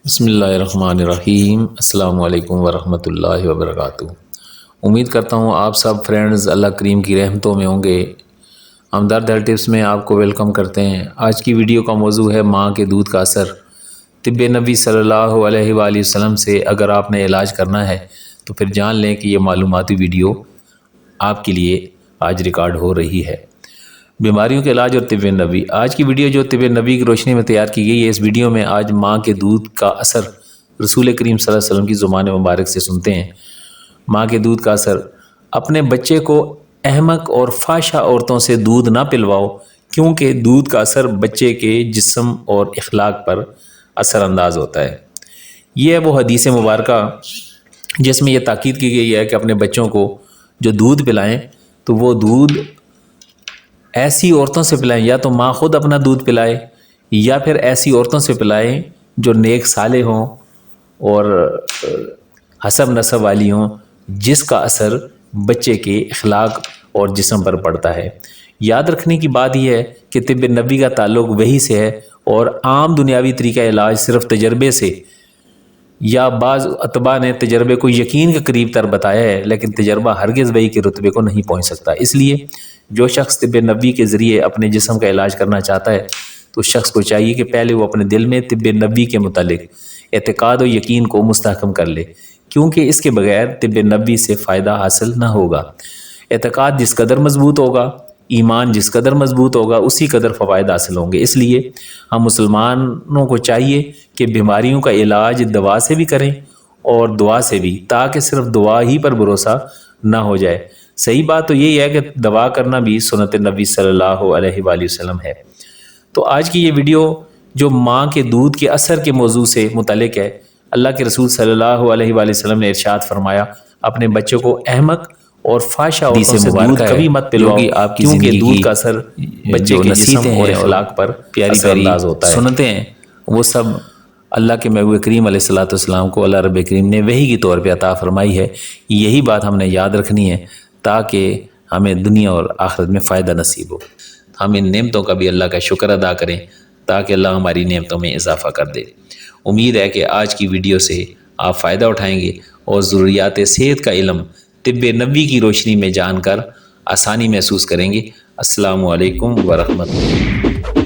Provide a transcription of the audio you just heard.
بسم اللہ الرحمن الرحیم۔ السلام علیکم ورحمۃ اللہ وبرکاتہ۔ امید کرتا ہوں آپ سب فرینڈز اللہ کریم کی رحمتوں میں ہوں گے۔ ہمدرد ہیلتھ ٹپس میں آپ کو ویلکم کرتے ہیں۔ آج کی ویڈیو کا موضوع ہے ماں کے دودھ کا اثر۔ طب-e-نبوی صلی اللہ علیہ وآلہ وسلم سے اگر آپ نے علاج کرنا ہے تو پھر جان لیں کہ یہ معلوماتی ویڈیو آپ کے لیے آج ریکارڈ ہو رہی ہے۔ بیماریوں کے علاج اور طب-e-نبوی۔ آج کی ویڈیو جو طب-e-نبوی کی روشنی میں تیار کی گئی ہے، اس ویڈیو میں آج ماں کے دودھ کا اثر رسول کریم صلی اللہ علیہ وسلم کی زبان مبارک سے سنتے ہیں۔ ماں کے دودھ کا اثر۔ اپنے بچے کو احمق اور فحشہ عورتوں سے دودھ نہ پلواؤ، کیونکہ دودھ کا اثر بچے کے جسم اور اخلاق پر اثر انداز ہوتا ہے۔ یہ ہے وہ حدیث مبارکہ جس میں یہ تاکید کی گئی ہے کہ اپنے بچوں کو جو دودھ پلائیں تو وہ دودھ ایسی عورتوں سے پلائیں، یا تو ماں خود اپنا دودھ پلائے یا پھر ایسی عورتوں سے پلائیں جو نیک صالح ہوں اور حسب نسب والی ہوں، جس کا اثر بچے کے اخلاق اور جسم پر پڑتا ہے۔ یاد رکھنے کی بات یہ ہے کہ طب-e-نبوی کا تعلق وحی سے ہے، اور عام دنیاوی طریقہ علاج صرف تجربے سے، یا بعض اتباع نے تجربے کو یقین کے قریب تر بتایا ہے، لیکن تجربہ ہرگز وحی کے رتبے کو نہیں پہنچ سکتا۔ اس لیے جو شخص طب-e-نبوی کے ذریعے اپنے جسم کا علاج کرنا چاہتا ہے تو اس شخص کو چاہیے کہ پہلے وہ اپنے دل میں طب-e-نبوی کے متعلق اعتقاد و یقین کو مستحکم کر لے، کیونکہ اس کے بغیر طب-e-نبوی سے فائدہ حاصل نہ ہوگا۔ اعتقاد جس قدر مضبوط ہوگا، ایمان جس قدر مضبوط ہوگا، اسی قدر فوائد حاصل ہوں گے۔ اس لیے ہم مسلمانوں کو چاہیے کہ بیماریوں کا علاج دوا سے بھی کریں اور دعا سے بھی، تاکہ صرف دعا ہی پر بھروسہ نہ ہو جائے۔ صحیح بات تو یہی ہے کہ دوا کرنا بھی سنت نبی صلی اللہ علیہ وآلہ وسلم ہے۔ تو آج کی یہ ویڈیو جو ماں کے دودھ کے اثر کے موضوع سے متعلق ہے، اللہ کے رسول صلی اللہ علیہ وآلہ وسلم نے ارشاد فرمایا، اپنے بچوں کو احمق اور فحشہ عورتوں سے دودھ کبھی مت پلواؤ، کیونکہ دودھ کا اثر بچے کے جسم اور اخلاق پر اثر انداز ہوتا ہے۔ سنتے ہیں وہ سب اللہ کے محبوب کریم علیہ الصلوۃ والسلام کو اللہ رب کریم نے وحی کی طور پہ عطا فرمائی ہے۔ یہی بات ہم نے یاد رکھنی ہے تاکہ ہمیں دنیا اور آخرت میں فائدہ نصیب ہو۔ ہم ان نعمتوں کا بھی اللہ کا شکر ادا کریں تاکہ اللہ ہماری نعمتوں میں اضافہ کر دے۔ امید ہے کہ آج کی ویڈیو سے آپ فائدہ اٹھائیں گے اور ضروریات صحت کا علم طب-e-نبوی کی روشنی میں جان کر آسانی محسوس کریں گے۔ السلام علیکم ورحمۃ اللہ۔